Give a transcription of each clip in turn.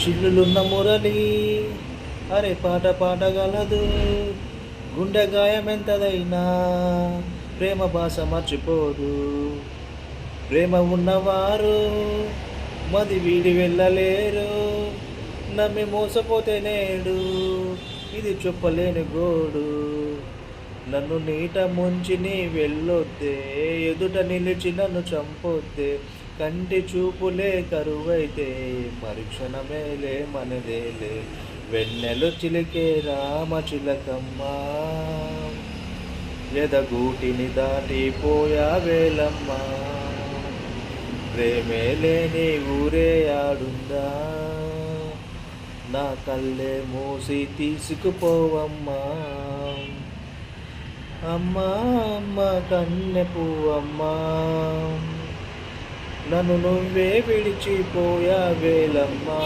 చిల్లులున్న మురళి అరే పాట పాడగలదు, గుండె గాయమెంతదైనా ప్రేమ భాష మర్చిపోదు. ప్రేమ ఉన్నవారు మది వీడి వెళ్ళలేరు, నమ్మి మోసపోతే నేడు ఇది చెప్పలేని గోడు. నన్ను నీట ముంచి నీ వెళ్ళొద్దే, ఎదుట నిలిచి నన్ను చంపొద్దే. కంటి చూపులే కరువైతే మరుక్షణమేలే మనదేలే. వెన్నెలు చిలికే రామ చిలకమ్మ, ఎదగూటిని దాటిపోయా వేలమ్మ. ప్రేమే లేని ఊరే ఆడుందా, నా కళ్ళే మూసి తీసుకుపోవమ్మా. అమ్మా అమ్మ కన్నె పువ్వమ్మా, నన్ను నువ్వే విడిచిపోయా వేలమ్మా.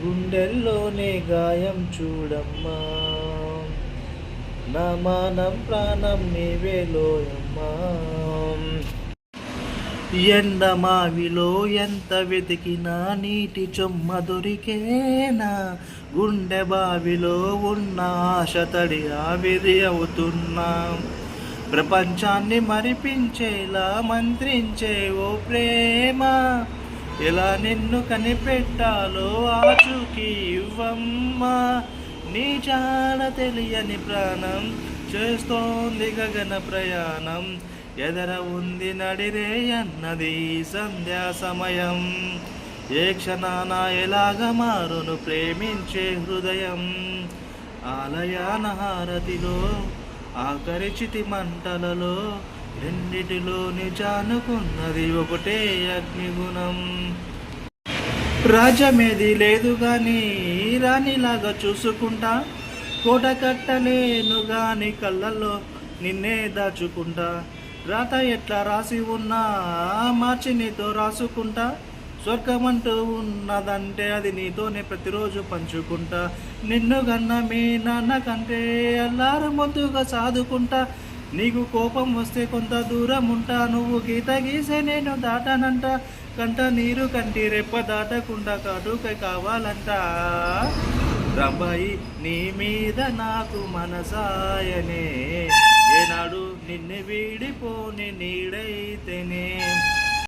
గుండెల్లోనే గాయం చూడమ్మా, నా మానం ప్రాణం నీవేలోయమ్మా. ఎండమావిలో ఎంత వెతికినా నీటి చొమ్మ దొరికేనా, గుండె బావిలో ఉన్న ఆశ తడి ఆవిరి అవుతున్నా. ప్రపంచాన్ని మరిపించేలా మంత్రించే ఓ ప్రేమ, ఎలా నిన్ను కనిపెట్టాలో ఆచూకీ ఇవ్వమ్మా. నీ జాడ తెలియని ప్రాణం చేస్తోంది గగన ప్రయాణం, ఎదర ఉంది నడిరే అన్నది సంధ్యా సమయం. ఏ క్షణాన ఎలాగ మారును ప్రేమించే హృదయం, ఆలయాన హారతిలో ఆఖరి చితి మంటలలో రెండిటిలో నిజానుకున్నది ఒకటే అగ్నిగుణం. రాజ్యమేది లేదు గాని రాణిలాగా చూసుకుంటా, కోట కట్టలేను గాని కళ్ళల్లో నిన్నే దాచుకుంటా. రాత ఎట్లా రాసి ఉన్నా మార్చి నీతో రాసుకుంటా, స్వర్గమంటూ ఉన్నదంటే అది నీతోనే ప్రతిరోజు పంచుకుంటా. నిన్ను గన్న మీ నాన్న కంటే అల్లారు మొద్దుగా సాదుకుంటా. నీకు కోపం వస్తే కొంత దూరం ఉంటా, నువ్వు గీత గీసే నేను దాటానంట. కంట నీరు కంటి రెప్ప దాటకుండా కాటుకై కావాలంట. రాంబాయి నీ మీద నాకు మనసాయనే, ఏనాడు నిన్ను వీడిపోని నీడైతేనే.